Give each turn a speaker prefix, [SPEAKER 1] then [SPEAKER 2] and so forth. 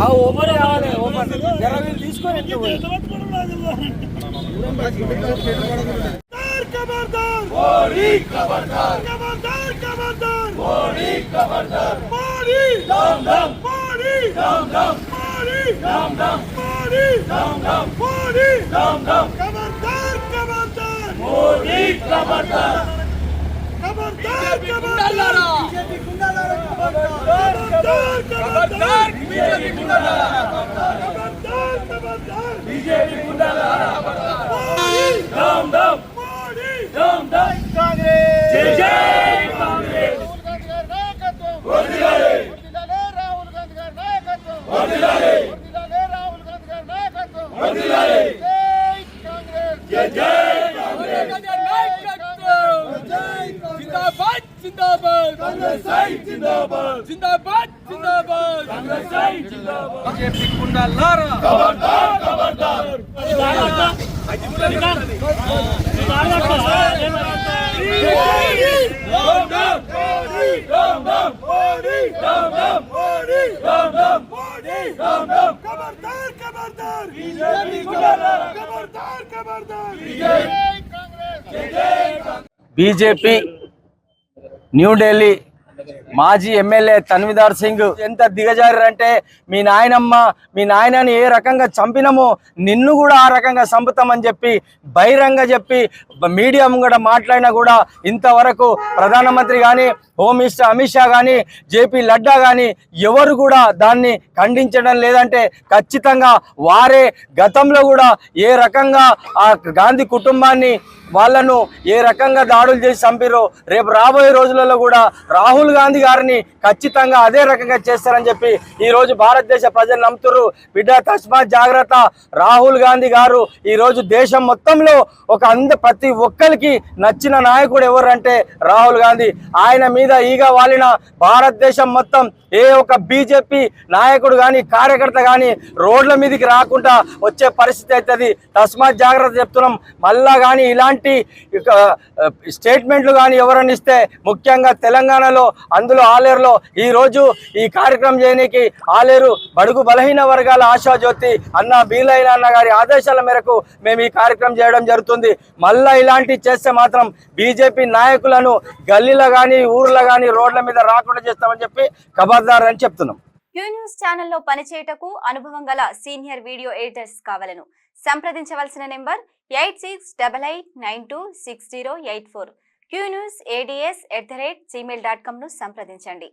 [SPEAKER 1] Open కావాలి. Open తీసుకొని BJP New Delhi మాజీ ఎమ్మెల్యే తన్విదార్ సింగ్ ఎంత దిగజారంటే మీ నాయనమ్మ మీ నాయనని ఏ రకంగా చంపినమో నిన్ను కూడా ఆ రకంగా చంపుతామని చెప్పి బహిరంగ చెప్పి మీడియా ముంగట మాట్లాడినా కూడా ఇంతవరకు ప్రధానమంత్రి కానీ హోమ్ మినిస్టర్ అమిత్ షా కానీ జేపీ లడ్డా కానీ ఎవరు కూడా దాన్ని ఖండించడం లేదంటే ఖచ్చితంగా వారే గతంలో కూడా ఏ రకంగా ఆ గాంధీ కుటుంబాన్ని వాళ్ళను ఏ రకంగా దాడులు చేసి చంపిరో రేపు రాబోయే రోజులలో కూడా రాహుల్ గాంధీ గారిని ఖచ్చితంగా అదే రకంగా చేస్తారని చెప్పి ఈరోజు భారతదేశ ప్రజలు నమ్ముతున్నారు. బిడ్డ తస్మాత్ జాగ్రత్త. రాహుల్ గాంధీ గారు ఈరోజు దేశం మొత్తంలో ఒక ప్రతి ఒక్కరికి నచ్చిన నాయకుడు ఎవరంటే రాహుల్ గాంధీ. ఆయన మీద ఈగ వాలిన భారతదేశం మొత్తం ఏ ఒక బీజేపీ నాయకుడు కానీ కార్యకర్త కానీ రోడ్ల మీదకి రాకుండా వచ్చే పరిస్థితి అవుతుంది. తస్మాత్ జాగ్రత్త చెప్తున్నాం. మళ్ళా కానీ ఇలాంటి స్టేట్మెంట్లు కానీ ఎవరన్నా ఇస్తే ముఖ్యంగా తెలంగాణలో అందులో ఆలేరులో ఈరోజు ఈ కార్యక్రమం చేయడానికి ఆలేరు బడుగు బలహీన వర్గాల ఆశాజ్యోతి అన్న బీలైన అన్న గారి ఆదేశాల మేరకు మేము ఈ కార్యక్రమం చేయడం జరుగుతుంది. మళ్ళా ఇలాంటివి చేస్తే మాత్రం బీజేపీ నాయకులను గల్లీలో కానీ ఊర్లో కానీ రోడ్ల మీద రాకుండా చేస్తామని చెప్పి ఖబర్దార్ అని చెప్తున్నాం.
[SPEAKER 2] క్యూ న్యూస్ ఛానల్లో పనిచేయటకు అనుభవం గల సీనియర్ వీడియో ఎడిటర్స్ కావాలను సంప్రదించవలసిన నెంబర్ 8688926084. qnews@gmail.com ను సంప్రదించండి.